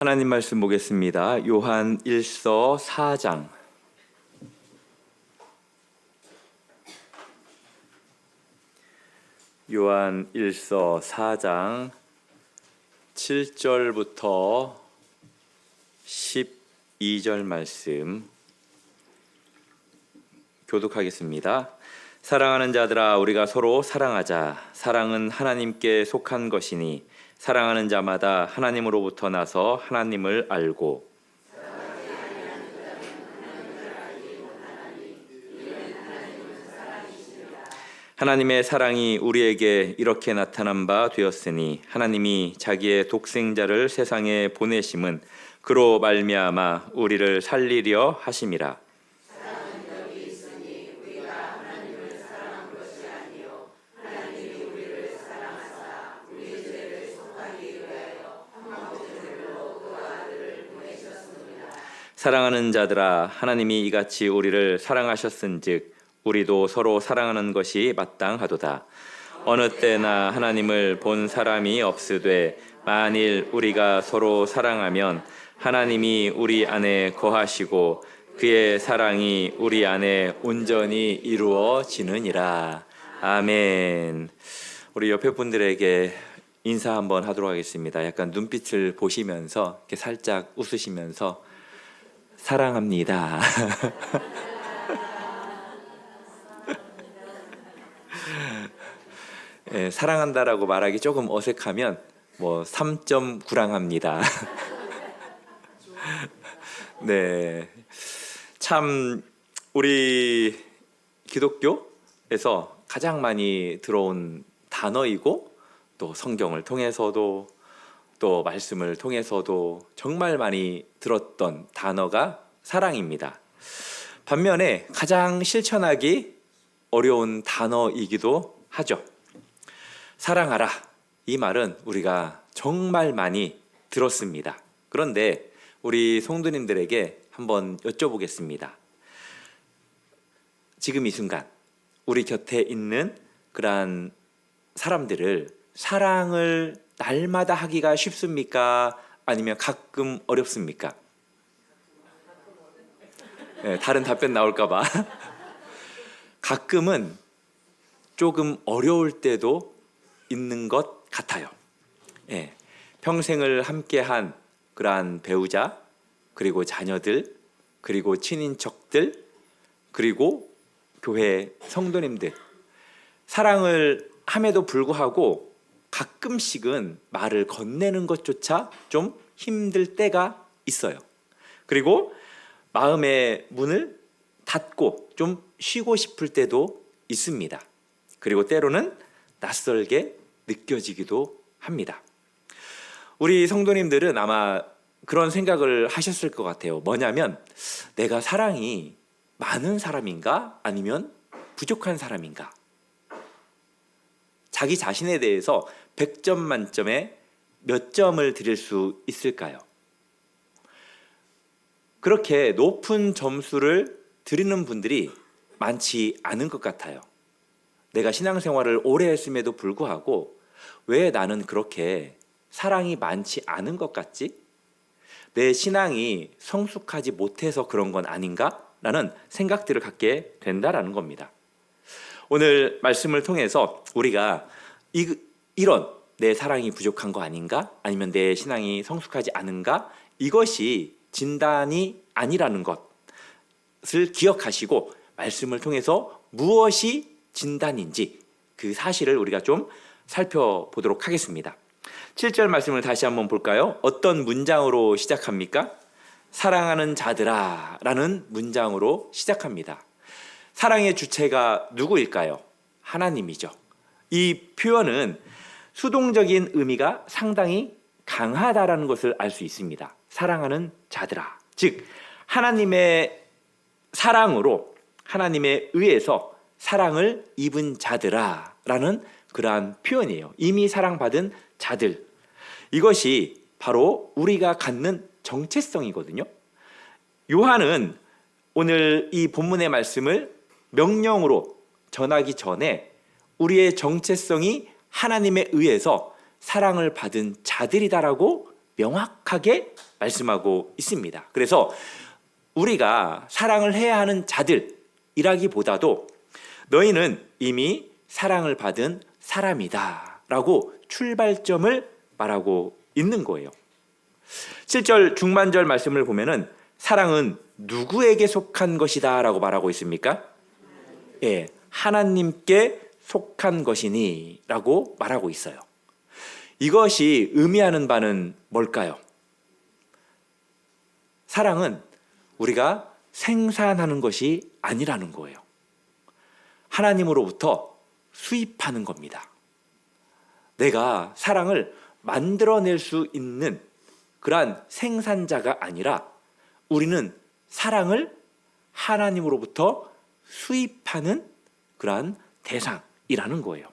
하나님 말씀 보겠습니다. 요한 1서 4장. 요한 1서 4장 7절부터 12절 말씀 교독하겠습니다. 사랑하는 자들아, 우리가 서로 사랑하자. 사랑은 하나님께 속한 것이니 사랑하는 자마다 하나님으로부터 나서 하나님을 알고 하나님의 사랑이 우리에게 이렇게 나타난 바 되었으니 하나님이 자기의 독생자를 세상에 보내심은 그로 말미암아 우리를 살리려 하심이라. 사랑하는 자들아, 하나님이 이같이 우리를 사랑하셨은즉 우리도 서로 사랑하는 것이 마땅하도다. 어느 때나 하나님을 본 사람이 없으되 만일 우리가 서로 사랑하면 하나님이 우리 안에 거하시고 그의 사랑이 우리 안에 온전히 이루어지느니라. 아멘. 우리 옆에 분들에게 인사 한번 하도록 하겠습니다. 약간 눈빛을 보시면서 이렇게 살짝 웃으시면서 사랑합니다. 네, 사랑한다라고 말하기 조금 어색하면 3.9랑합니다. 네, 참 우리 기독교에서 가장 많이 들어온 단어이고 또 성경을 통해서도 또 말씀을 통해서도 정말 많이 들었던 단어가 사랑입니다. 반면에 가장 실천하기 어려운 단어이기도 하죠. 사랑하라, 이 말은 우리가 정말 많이 들었습니다. 그런데 우리 성도님들에게 한번 여쭤보겠습니다. 지금 이 순간 우리 곁에 있는 그러한 사람들을 사랑을 날마다 하기가 쉽습니까? 아니면 가끔 어렵습니까? 네, 다른 답변 나올까 봐. 가끔은 조금 어려울 때도 있는 것 같아요. 네, 평생을 함께한 그러한 배우자, 그리고 자녀들, 그리고 친인척들, 그리고 교회 성도님들, 사랑을 함에도 불구하고 가끔씩은 말을 건네는 것조차 좀 힘들 때가 있어요. 그리고 마음의 문을 닫고 좀 쉬고 싶을 때도 있습니다. 그리고 때로는 낯설게 느껴지기도 합니다. 우리 성도님들은 아마 그런 생각을 하셨을 것 같아요. 뭐냐면 내가 사랑이 많은 사람인가 아니면 부족한 사람인가? 자기 자신에 대해서 100점 만점에 몇 점을 드릴 수 있을까요? 그렇게 높은 점수를 드리는 분들이 많지 않은 것 같아요. 내가 신앙생활을 오래 했음에도 불구하고 왜 나는 그렇게 사랑이 많지 않은 것 같지? 내 신앙이 성숙하지 못해서 그런 건 아닌가? 라는 생각들을 갖게 된다라는 겁니다. 오늘 말씀을 통해서 우리가 이런 내 사랑이 부족한 거 아닌가? 아니면 내 신앙이 성숙하지 않은가? 이것이 진단이 아니라는 것을 기억하시고 말씀을 통해서 무엇이 진단인지 그 사실을 우리가 좀 살펴보도록 하겠습니다. 7절 말씀을 다시 한번 볼까요? 어떤 문장으로 시작합니까? 사랑하는 자들아 라는 문장으로 시작합니다. 사랑의 주체가 누구일까요? 하나님이죠. 이 표현은 수동적인 의미가 상당히 강하다라는 것을 알 수 있습니다. 사랑하는 자들아, 즉 하나님의 사랑으로 하나님에 의해서 사랑을 입은 자들아 라는 그러한 표현이에요. 이미 사랑받은 자들, 이것이 바로 우리가 갖는 정체성이거든요. 요한은 오늘 이 본문의 말씀을 명령으로 전하기 전에 우리의 정체성이 하나님에 의해서 사랑을 받은 자들이다라고 명확하게 말씀하고 있습니다. 그래서 우리가 사랑을 해야 하는 자들이라기보다도 너희는 이미 사랑을 받은 사람이다 라고 출발점을 말하고 있는 거예요. 7절 중반절 말씀을 보면은 사랑은 누구에게 속한 것이다 라고 말하고 있습니까? 예, 하나님께 속한 것이니 라고 말하고 있어요. 이것이 의미하는 바는 뭘까요? 사랑은 우리가 생산하는 것이 아니라는 거예요. 하나님으로부터 수입하는 겁니다. 내가 사랑을 만들어낼 수 있는 그러한 생산자가 아니라 우리는 사랑을 하나님으로부터 수입하는 그러한 대상이라는 거예요.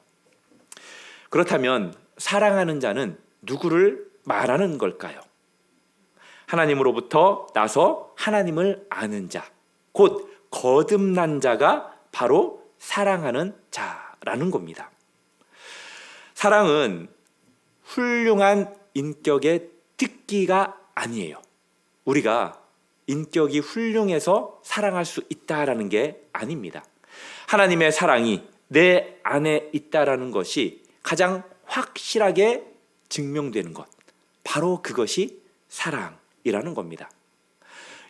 그렇다면 사랑하는 자는 누구를 말하는 걸까요? 하나님으로부터 나서 하나님을 아는 자, 곧 거듭난 자가 바로 사랑하는 자라는 겁니다. 사랑은 훌륭한 인격의 특기가 아니에요. 우리가 인격이 훌륭해서 사랑할 수 있다라는 게 아닙니다. 하나님의 사랑이 내 안에 있다라는 것이 가장 확실하게 증명되는 것, 바로 그것이 사랑이라는 겁니다.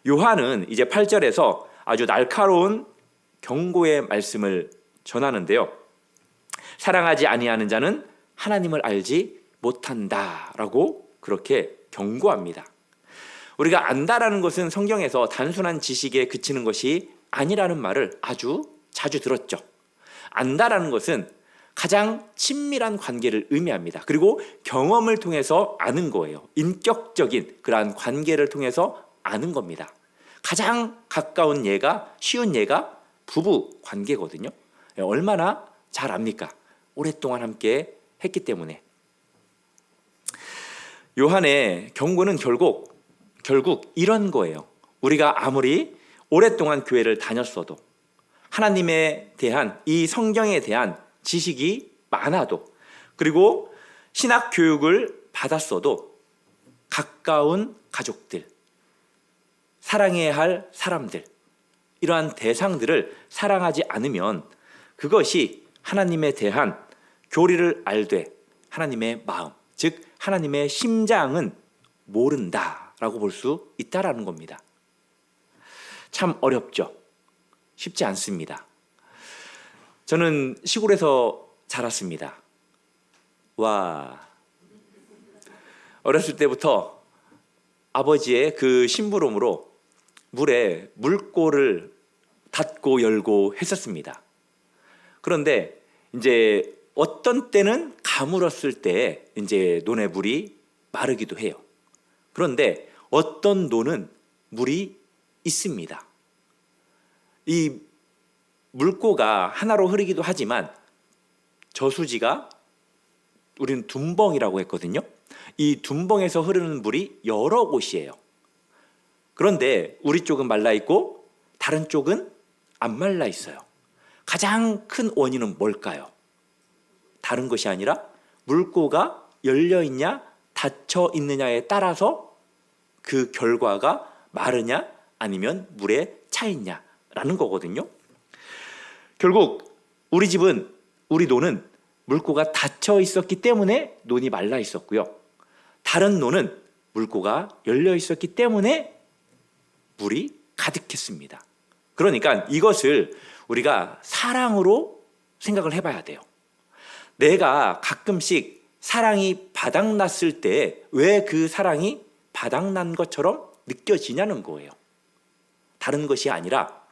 요한은 이제 8절에서 아주 날카로운 경고의 말씀을 전하는데요. 사랑하지 아니하는 자는 하나님을 알지 못한다라고 그렇게 경고합니다. 우리가 안다라는 것은 성경에서 단순한 지식에 그치는 것이 아니라는 말을 아주 자주 들었죠. 안다라는 것은 가장 친밀한 관계를 의미합니다. 그리고 경험을 통해서 아는 거예요. 인격적인 그러한 관계를 통해서 아는 겁니다. 가장 가까운 예가, 쉬운 예가 부부 관계거든요. 얼마나 잘 압니까? 오랫동안 함께 했기 때문에. 요한의 경고는 결국 이런 거예요. 우리가 아무리 오랫동안 교회를 다녔어도 하나님에 대한 이 성경에 대한 지식이 많아도 그리고 신학 교육을 받았어도 가까운 가족들, 사랑해야 할 사람들, 이러한 대상들을 사랑하지 않으면 그것이 하나님에 대한 교리를 알되 하나님의 마음, 즉 하나님의 심장은 모른다라고 볼 수 있다라는 겁니다. 참 어렵죠. 쉽지 않습니다. 저는 시골에서 자랐습니다. 어렸을 때부터 아버지의 그 심부름으로 물에 물꼬를 닫고 열고 했었습니다. 그런데 이제 어떤 때는 가물었을 때 이제 논의 물이 마르기도 해요. 그런데 어떤 논은 물이 있습니다. 이 물꼬가 하나로 흐르기도 하지만 저수지가 우리는 둔벙이라고 했거든요. 이 둔벙에서 흐르는 물이 여러 곳이에요. 그런데 우리 쪽은 말라 있고 다른 쪽은 안 말라 있어요. 가장 큰 원인은 뭘까요? 다른 것이 아니라 물꼬가 열려 있냐 닫혀 있느냐에 따라서 그 결과가 마르냐 아니면 물에 차 있냐라는 거거든요. 결국 우리 논은 물꼬가 닫혀 있었기 때문에 논이 말라 있었고요. 다른 논은 물꼬가 열려 있었기 때문에 물이 가득했습니다. 그러니까 이것을 우리가 사랑으로 생각을 해봐야 돼요. 내가 가끔씩 사랑이 바닥났을 때 왜 그 사랑이 바닥난 것처럼 느껴지냐는 거예요. 다른 것이 아니라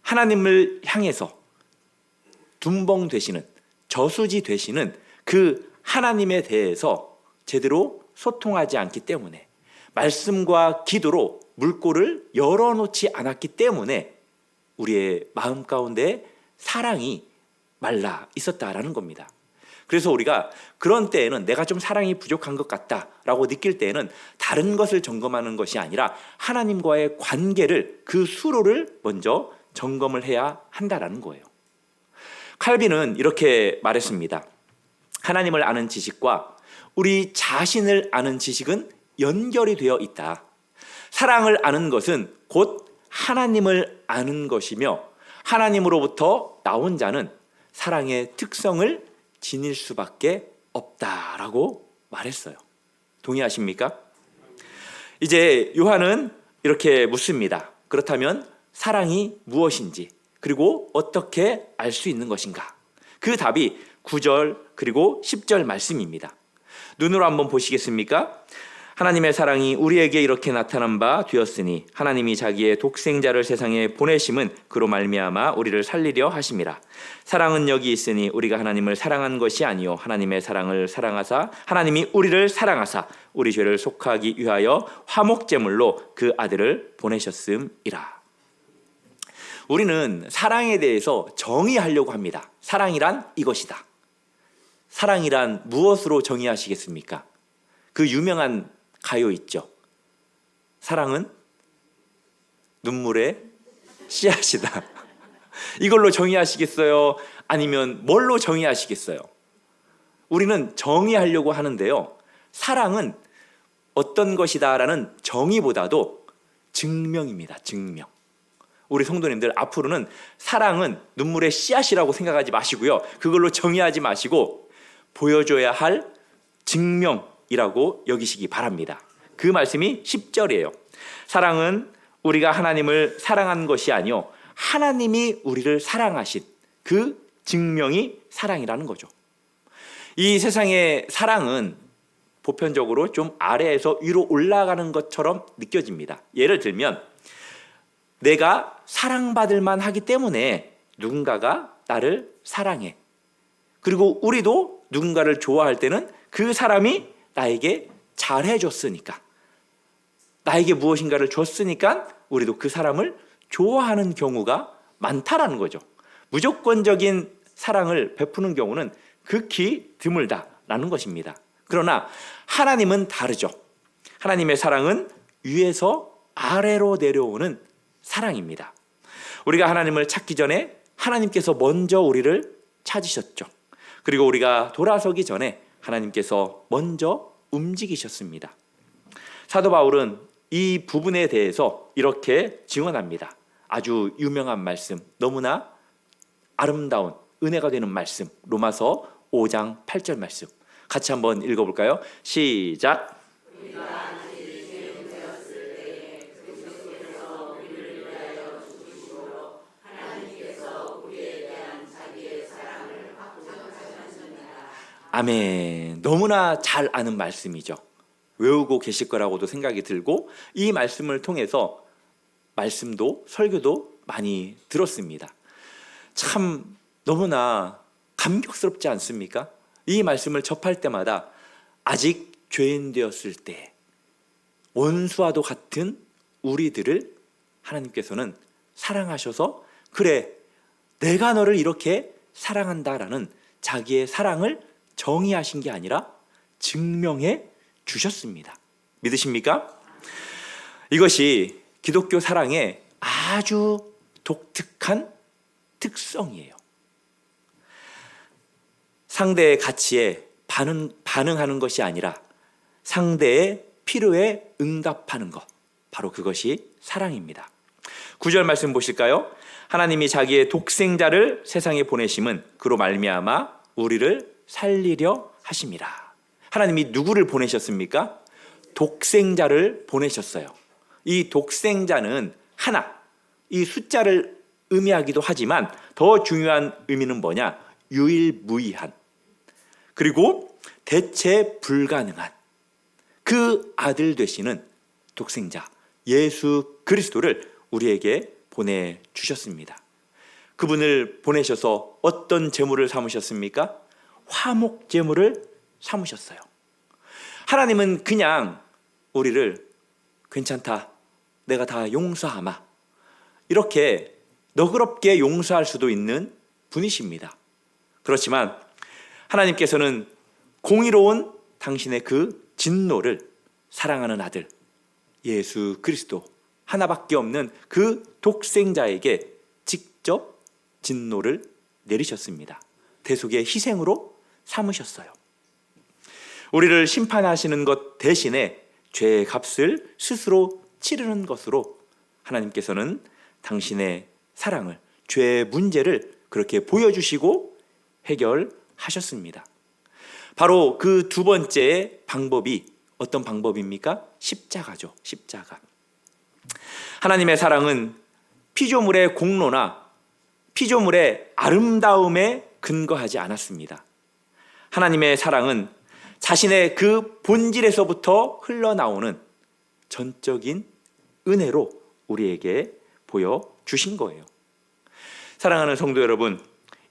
하나님을 향해서 둔벙 되시는, 저수지 되시는 그 하나님에 대해서 제대로 소통하지 않기 때문에, 말씀과 기도로 물꼬를 열어놓지 않았기 때문에 우리의 마음 가운데 사랑이 말라 있었다라는 겁니다. 그래서 우리가 그런 때에는 내가 좀 사랑이 부족한 것 같다라고 느낄 때에는 다른 것을 점검하는 것이 아니라 하나님과의 관계를, 그 수로를 먼저 점검을 해야 한다라는 거예요. 칼빈은 이렇게 말했습니다. 하나님을 아는 지식과 우리 자신을 아는 지식은 연결이 되어 있다. 사랑을 아는 것은 곧 하나님을 아는 것이며 하나님으로부터 나온 자는 사랑의 특성을 지닐 수밖에 없다라고 말했어요. 동의하십니까? 이제 요한은 이렇게 묻습니다. 그렇다면 사랑이 무엇인지, 그리고 어떻게 알 수 있는 것인가? 그 답이 9절 그리고 10절 말씀입니다. 눈으로 한번 보시겠습니까? 하나님의 사랑이 우리에게 이렇게 나타난 바 되었으니 하나님이 자기의 독생자를 세상에 보내심은 그로 말미암아 우리를 살리려 하심이라. 사랑은 여기 있으니 우리가 하나님을 사랑한 것이 아니요 하나님의 사랑을 사랑하사 하나님이 우리를 사랑하사 우리 죄를 속하기 위하여 화목제물로 그 아들을 보내셨음이라. 우리는 사랑에 대해서 정의하려고 합니다. 사랑이란 이것이다. 사랑이란 무엇으로 정의하시겠습니까? 그 유명한 가요 있죠. 사랑은 눈물의 씨앗이다. 이걸로 정의하시겠어요? 아니면 뭘로 정의하시겠어요? 우리는 정의하려고 하는데요. 사랑은 어떤 것이다라는 정의보다도 증명입니다. 증명. 우리 성도님들 앞으로는 사랑은 눈물의 씨앗이라고 생각하지 마시고요. 그걸로 정의하지 마시고 보여줘야 할 증명이라고 여기시기 바랍니다. 그 말씀이 10절이에요. 사랑은 우리가 하나님을 사랑한 것이 아니요 하나님이 우리를 사랑하신 그 증명이 사랑이라는 거죠. 이 세상의 사랑은 보편적으로 좀 아래에서 위로 올라가는 것처럼 느껴집니다. 예를 들면 내가 사랑받을 만하기 때문에 누군가가 나를 사랑해. 그리고 우리도 누군가를 좋아할 때는 그 사람이 나에게 잘해줬으니까, 나에게 무엇인가를 줬으니까 우리도 그 사람을 좋아하는 경우가 많다라는 거죠. 무조건적인 사랑을 베푸는 경우는 극히 드물다라는 것입니다. 그러나 하나님은 다르죠. 하나님의 사랑은 위에서 아래로 내려오는 사랑입니다. 우리가 하나님을 찾기 전에 하나님께서 먼저 우리를 찾으셨죠. 그리고 우리가 돌아서기 전에 하나님께서 먼저 움직이셨습니다. 사도 바울은 이 부분에 대해서 이렇게 증언합니다. 아주 유명한 말씀, 너무나 아름다운 은혜가 되는 말씀, 로마서 5장 8절 말씀 같이 한번 읽어볼까요? 시작. 아멘. 너무나 잘 아는 말씀이죠. 외우고 계실 거라고도 생각이 들고 이 말씀을 통해서 말씀도 설교도 많이 들었습니다. 참 너무나 감격스럽지 않습니까? 이 말씀을 접할 때마다 아직 죄인 되었을 때 원수와도 같은 우리들을 하나님께서는 사랑하셔서 그래 내가 너를 이렇게 사랑한다라는 자기의 사랑을 정의하신 게 아니라 증명해 주셨습니다. 믿으십니까? 이것이 기독교 사랑의 아주 독특한 특성이에요. 상대의 가치에 반응하는 것이 아니라 상대의 필요에 응답하는 것, 바로 그것이 사랑입니다. 9절 말씀 보실까요? 하나님이 자기의 독생자를 세상에 보내심은 그로 말미암아 우리를 살리려 하심이라. 하나님이 누구를 보내셨습니까? 독생자를 보내셨어요. 이 독생자는 하나, 이 숫자를 의미하기도 하지만 더 중요한 의미는 뭐냐? 유일무이한, 그리고 대체 불가능한 그 아들 되시는 독생자 예수 그리스도를 우리에게 보내주셨습니다. 그분을 보내셔서 어떤 제물을 삼으셨습니까? 화목 제물을 삼으셨어요. 하나님은 그냥 우리를 괜찮다, 내가 다 용서하마, 이렇게 너그럽게 용서할 수도 있는 분이십니다. 그렇지만 하나님께서는 공의로운 당신의 그 진노를 사랑하는 아들 예수 그리스도 하나밖에 없는 그 독생자에게 직접 진노를 내리셨습니다. 대속의 희생으로 삼으셨어요. 우리를 심판하시는 것 대신에 죄의 값을 스스로 치르는 것으로 하나님께서는 당신의 사랑을, 죄의 문제를 그렇게 보여주시고 해결하셨습니다. 바로 그 두 번째 방법이 어떤 방법입니까? 십자가죠. 십자가. 하나님의 사랑은 피조물의 공로나 피조물의 아름다움에 근거하지 않았습니다. 하나님의 사랑은 자신의 그 본질에서부터 흘러나오는 전적인 은혜로 우리에게 보여주신 거예요. 사랑하는 성도 여러분,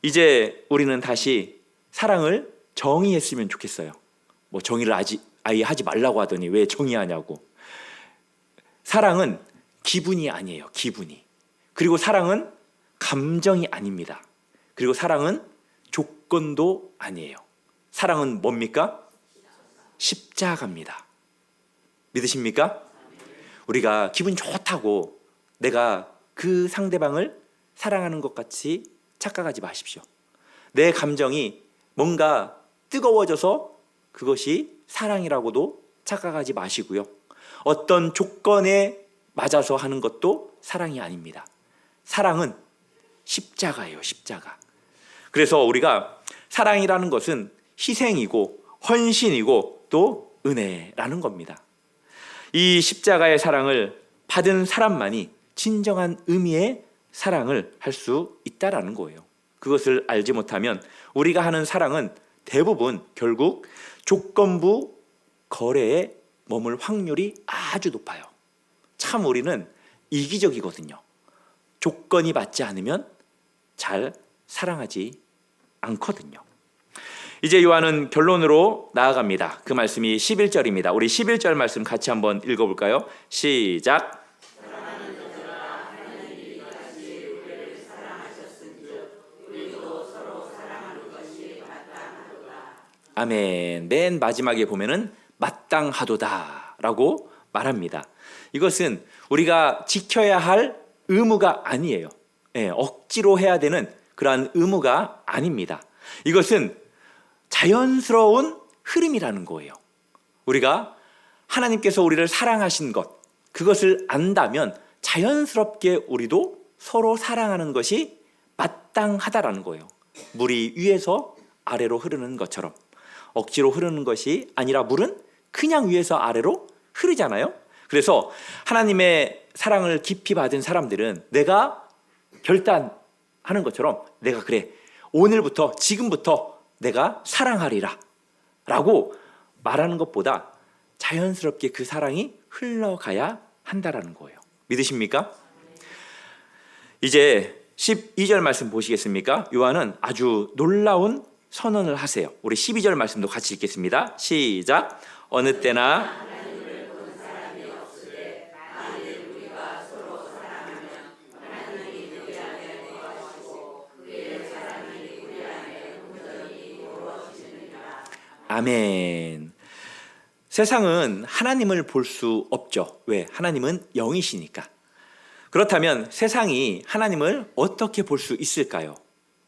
이제 우리는 다시 사랑을 정의했으면 좋겠어요. 뭐 정의를 아예 하지 말라고 하더니 왜 정의하냐고. 사랑은 기분이 아니에요. 기분이. 그리고 사랑은 감정이 아닙니다. 그리고 사랑은 조건도 아니에요. 사랑은 뭡니까? 십자가입니다. 믿으십니까? 우리가 기분 좋다고 내가 그 상대방을 사랑하는 것 같이 착각하지 마십시오. 내 감정이 뭔가 뜨거워져서 그것이 사랑이라고도 착각하지 마시고요. 어떤 조건에 맞아서 하는 것도 사랑이 아닙니다. 사랑은 십자가예요. 십자가. 그래서 우리가 사랑이라는 것은 희생이고 헌신이고 또 은혜라는 겁니다. 이 십자가의 사랑을 받은 사람만이 진정한 의미의 사랑을 할 수 있다라는 거예요. 그것을 알지 못하면 우리가 하는 사랑은 대부분 결국 조건부 거래에 머물 확률이 아주 높아요. 참 우리는 이기적이거든요. 조건이 맞지 않으면 잘 사랑하지 않거든요. 이제 요한은 결론으로 나아갑니다. 그 말씀이 11절입니다. 우리 11절 말씀 같이 한번 읽어볼까요? 시작. 아멘. 맨 마지막에 보면은 마땅하도다라고 말합니다. 이것은 우리가 지켜야 할 의무가 아니에요. 억지로 해야 되는 그러한 의무가 아닙니다. 이것은 자연스러운 흐름이라는 거예요. 우리가 하나님께서 우리를 사랑하신 것, 그것을 안다면 자연스럽게 우리도 서로 사랑하는 것이 마땅하다라는 거예요. 물이 위에서 아래로 흐르는 것처럼 억지로 흐르는 것이 아니라 물은 그냥 위에서 아래로 흐르잖아요. 그래서 하나님의 사랑을 깊이 받은 사람들은 내가 결단하는 것처럼 내가 그래 오늘부터 지금부터 내가 사랑하리라 라고 말하는 것보다 자연스럽게 그 사랑이 흘러가야 한다라는 거예요. 믿으십니까? 이제 12절 말씀 보시겠습니까? 요한은 아주 놀라운 선언을 하세요. 우리 12절 말씀도 같이 읽겠습니다. 시작. 어느 때나 아멘. 세상은 하나님을 볼 수 없죠. 왜? 하나님은 영이시니까. 그렇다면 세상이 하나님을 어떻게 볼 수 있을까요?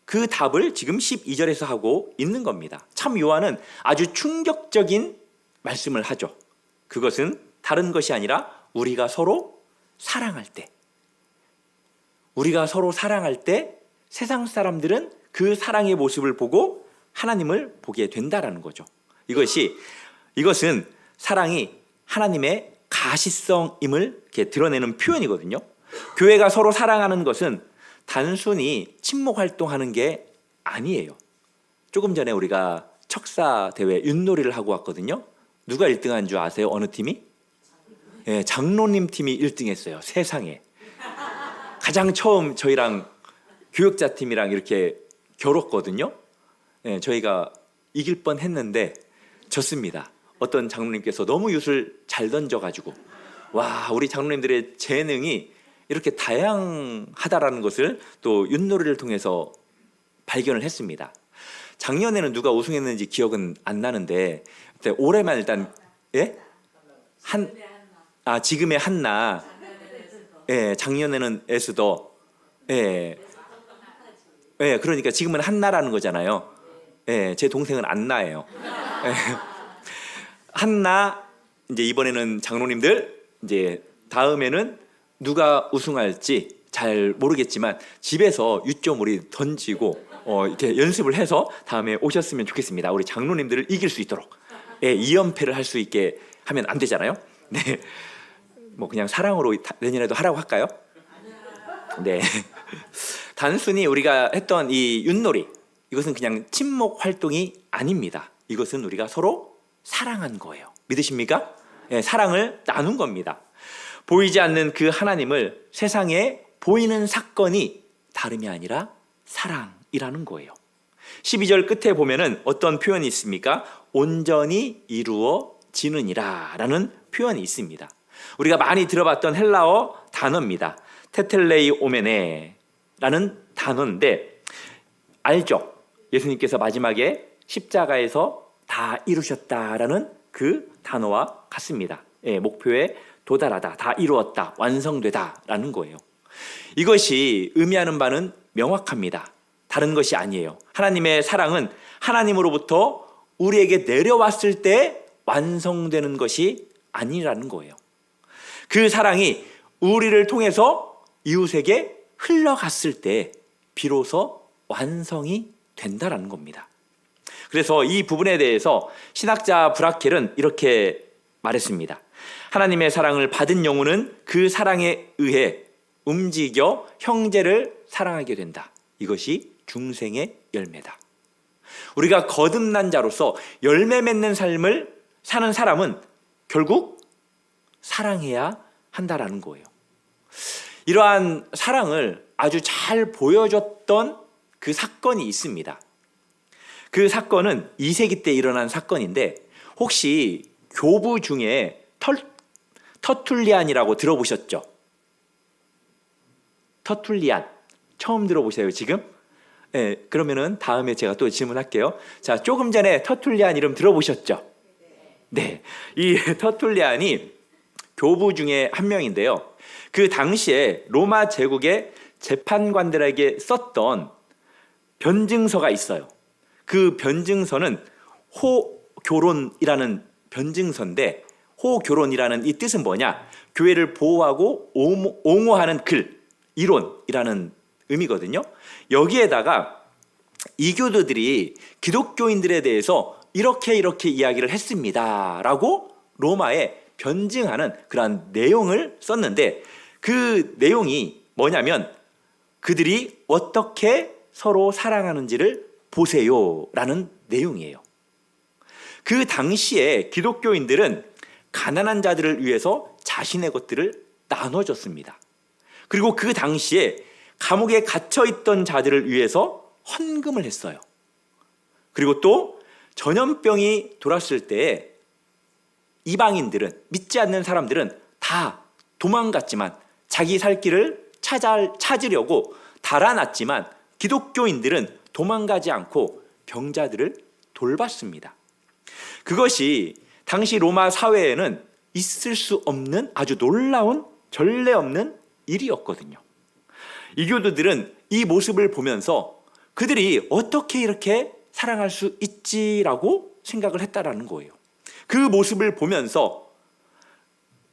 그 답을 지금 12절에서 하고 있는 겁니다. 참 요한은 아주 충격적인 말씀을 하죠. 그것은 다른 것이 아니라 우리가 서로 사랑할 때, 우리가 서로 사랑할 때 세상 사람들은 그 사랑의 모습을 보고 하나님을 보게 된다라는 거죠. 이것은 사랑이 하나님의 가시성임을 이렇게 드러내는 표현이거든요. 교회가 서로 사랑하는 것은 단순히 친목 활동하는 게 아니에요. 조금 전에 우리가 척사 대회 윷놀이를 하고 왔거든요. 누가 1등한 줄 아세요? 어느 팀이? 장로님 팀이 1등했어요. 세상에. 가장 처음 저희랑 교역자 팀이랑 이렇게 겨뤘거든요. 저희가 이길 뻔했는데 졌습니다. 어떤 장로님께서 너무 윷을 잘 던져가지고 와, 우리 장로님들의 재능이 이렇게 다양하다라는 것을 또 윷놀이를 통해서 발견을 했습니다. 작년에는 누가 우승했는지 기억은 안 나는데 올해만 일단 지금의 한나, 작년에는 에스더, 그러니까 지금은 한나라는 거잖아요. 제 동생은 안나예요. 한나, 이제 이번에는 장로님들 이제 다음에는 누가 우승할지 잘 모르겠지만 집에서 유조물이 던지고 이렇게 연습을 해서 다음에 오셨으면 좋겠습니다. 우리 장로님들을 이길 수 있도록. 예, 2연패를 할 수 있게 하면 안 되잖아요. 네, 뭐 그냥 사랑으로 내년에도 하라고 할까요? 네. 단순히 우리가 했던 이 윷놀이, 이것은 그냥 친목 활동이 아닙니다. 이것은 우리가 서로 사랑한 거예요. 믿으십니까? 네, 사랑을 나눈 겁니다. 보이지 않는 그 하나님을 세상에 보이는 사건이 다름이 아니라 사랑이라는 거예요. 12절 끝에 보면은 어떤 표현이 있습니까? 온전히 이루어지느니라 라는 표현이 있습니다. 우리가 많이 들어봤던 헬라어 단어입니다. 테텔레이오메네 라는 단어인데 알죠? 예수님께서 마지막에 십자가에서 다 이루셨다라는 그 단어와 같습니다. 예, 목표에 도달하다, 다 이루었다, 완성되다라는 거예요. 이것이 의미하는 바는 명확합니다. 다른 것이 아니에요. 하나님의 사랑은 하나님으로부터 우리에게 내려왔을 때 완성되는 것이 아니라는 거예요. 그 사랑이 우리를 통해서 이웃에게 흘러갔을 때 비로소 완성이 된다라는 겁니다. 그래서 이 부분에 대해서 신학자 브라켈은 이렇게 말했습니다. 하나님의 사랑을 받은 영혼은 그 사랑에 의해 움직여 형제를 사랑하게 된다. 이것이 중생의 열매다. 우리가 거듭난 자로서 열매 맺는 삶을 사는 사람은 결국 사랑해야 한다라는 거예요. 이러한 사랑을 아주 잘 보여줬던 그 사건이 있습니다. 그 사건은 2세기 때 일어난 사건인데 혹시 교부 중에 터툴리안이라고 들어보셨죠? 터툴리안 처음 들어보세요 지금? 네, 그러면은 다음에 제가 또 질문할게요. 자, 조금 전에 터툴리안 이름 들어보셨죠? 네, 이 터툴리안이 교부 중에 한 명인데요. 그 당시에 로마 제국의 재판관들에게 썼던 변증서가 있어요. 그 변증서는 호교론이라는 변증서인데 호교론이라는 이 뜻은 뭐냐? 교회를 보호하고 옹호하는 글, 이론이라는 의미거든요. 여기에다가 이교도들이 기독교인들에 대해서 이렇게 이야기를 했습니다 라고 로마에 변증하는 그러한 내용을 썼는데 그 내용이 뭐냐면 그들이 어떻게 서로 사랑하는지를 보세요 라는 내용이에요. 그 당시에 기독교인들은 가난한 자들을 위해서 자신의 것들을 나눠줬습니다. 그리고 그 당시에 감옥에 갇혀있던 자들을 위해서 헌금을 했어요. 그리고 또 전염병이 돌았을 때에 이방인들은, 믿지 않는 사람들은 다 도망갔지만 자기 살 길을 찾으려고 달아났지만 기독교인들은 도망가지 않고 병자들을 돌봤습니다. 그것이 당시 로마 사회에는 있을 수 없는 아주 놀라운 전례 없는 일이었거든요. 이교도들은 이 모습을 보면서 그들이 어떻게 이렇게 사랑할 수 있지라고 생각을 했다라는 거예요. 그 모습을 보면서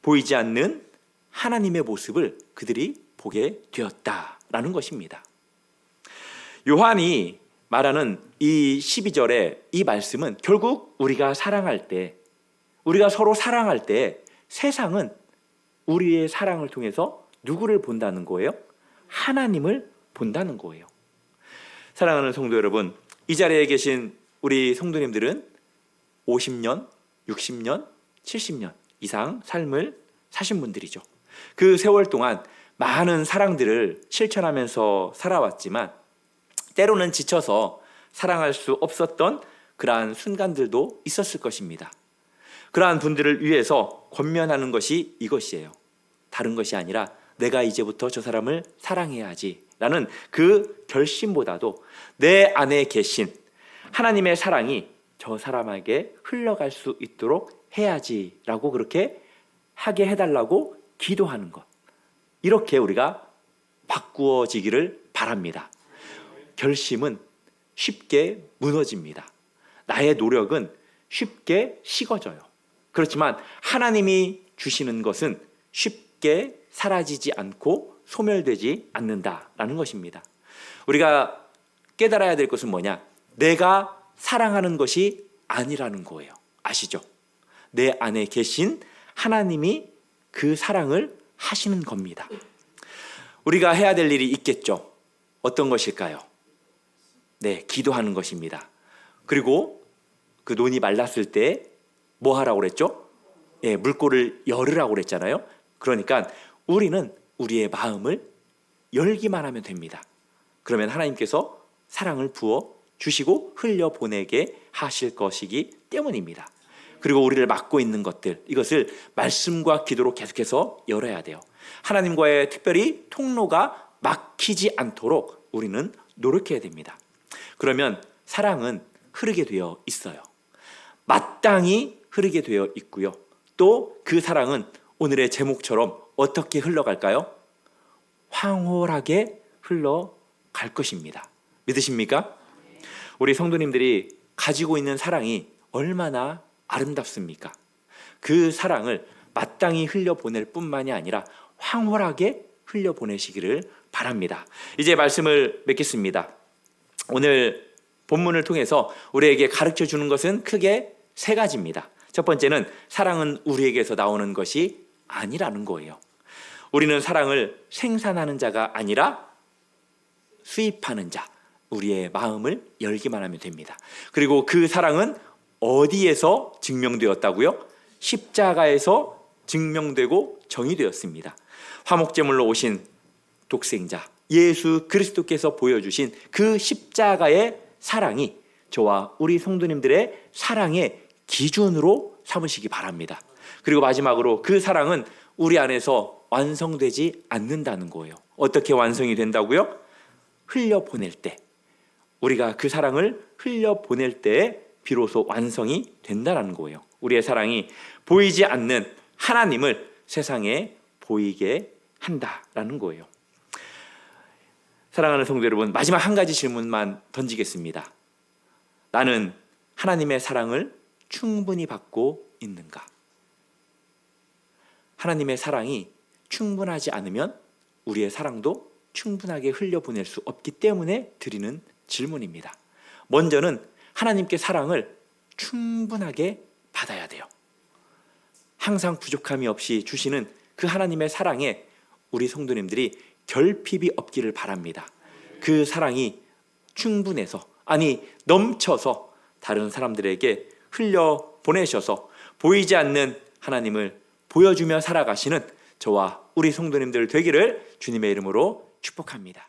보이지 않는 하나님의 모습을 그들이 보게 되었다라는 것입니다. 요한이 말하는 이 12절의 이 말씀은 결국 우리가 사랑할 때, 우리가 서로 사랑할 때 세상은 우리의 사랑을 통해서 누구를 본다는 거예요? 하나님을 본다는 거예요. 사랑하는 성도 여러분, 이 자리에 계신 우리 성도님들은 50년, 60년, 70년 이상 삶을 사신 분들이죠. 그 세월 동안 많은 사랑들을 실천하면서 살아왔지만 때로는 지쳐서 사랑할 수 없었던 그러한 순간들도 있었을 것입니다. 그러한 분들을 위해서 권면하는 것이 이것이에요. 다른 것이 아니라 내가 이제부터 저 사람을 사랑해야지 라는 그 결심보다도 내 안에 계신 하나님의 사랑이 저 사람에게 흘러갈 수 있도록 해야지 라고 그렇게 하게 해달라고 기도하는 것, 이렇게 우리가 바꾸어지기를 바랍니다. 결심은 쉽게 무너집니다. 나의 노력은 쉽게 식어져요. 그렇지만 하나님이 주시는 것은 쉽게 사라지지 않고 소멸되지 않는다라는 것입니다. 우리가 깨달아야 될 것은 뭐냐? 내가 사랑하는 것이 아니라는 거예요. 아시죠? 내 안에 계신 하나님이 그 사랑을 하시는 겁니다. 우리가 해야 될 일이 있겠죠. 어떤 것일까요? 네, 기도하는 것입니다. 그리고 그 논이 말랐을 때 뭐 하라고 그랬죠? 네, 물꼬를 열으라고 그랬잖아요. 그러니까 우리는 우리의 마음을 열기만 하면 됩니다. 그러면 하나님께서 사랑을 부어 주시고 흘려보내게 하실 것이기 때문입니다. 그리고 우리를 막고 있는 것들, 이것을 말씀과 기도로 계속해서 열어야 돼요. 하나님과의 특별히 통로가 막히지 않도록 우리는 노력해야 됩니다. 그러면 사랑은 흐르게 되어 있어요. 마땅히 흐르게 되어 있고요. 또 그 사랑은 오늘의 제목처럼 어떻게 흘러갈까요? 황홀하게 흘러갈 것입니다. 믿으십니까? 우리 성도님들이 가지고 있는 사랑이 얼마나 아름답습니까? 그 사랑을 마땅히 흘려보낼 뿐만이 아니라 황홀하게 흘려보내시기를 바랍니다. 이제 말씀을 맺겠습니다. 오늘 본문을 통해서 우리에게 가르쳐 주는 것은 크게 세 가지입니다. 첫 번째는 사랑은 우리에게서 나오는 것이 아니라는 거예요. 우리는 사랑을 생산하는 자가 아니라 수입하는 자, 우리의 마음을 열기만 하면 됩니다. 그리고 그 사랑은 어디에서 증명되었다고요? 십자가에서 증명되고 정의되었습니다. 화목제물로 오신 독생자 예수 그리스도께서 보여주신 그 십자가의 사랑이 저와 우리 성도님들의 사랑의 기준으로 삼으시기 바랍니다. 그리고 마지막으로 그 사랑은 우리 안에서 완성되지 않는다는 거예요. 어떻게 완성이 된다고요? 흘려보낼 때, 우리가 그 사랑을 흘려보낼 때에 비로소 완성이 된다는 거예요. 우리의 사랑이 보이지 않는 하나님을 세상에 보이게 한다라는 거예요. 사랑하는 성도 여러분, 마지막 한 가지 질문만 던지겠습니다. 나는 하나님의 사랑을 충분히 받고 있는가? 하나님의 사랑이 충분하지 않으면 우리의 사랑도 충분하게 흘려보낼 수 없기 때문에 드리는 질문입니다. 먼저는 하나님께 사랑을 충분하게 받아야 돼요. 항상 부족함이 없이 주시는 그 하나님의 사랑에 우리 성도님들이 결핍이 없기를 바랍니다. 그 사랑이 충분해서, 아니 넘쳐서 다른 사람들에게 흘려보내셔서 보이지 않는 하나님을 보여주며 살아가시는 저와 우리 성도님들 되기를 주님의 이름으로 축복합니다.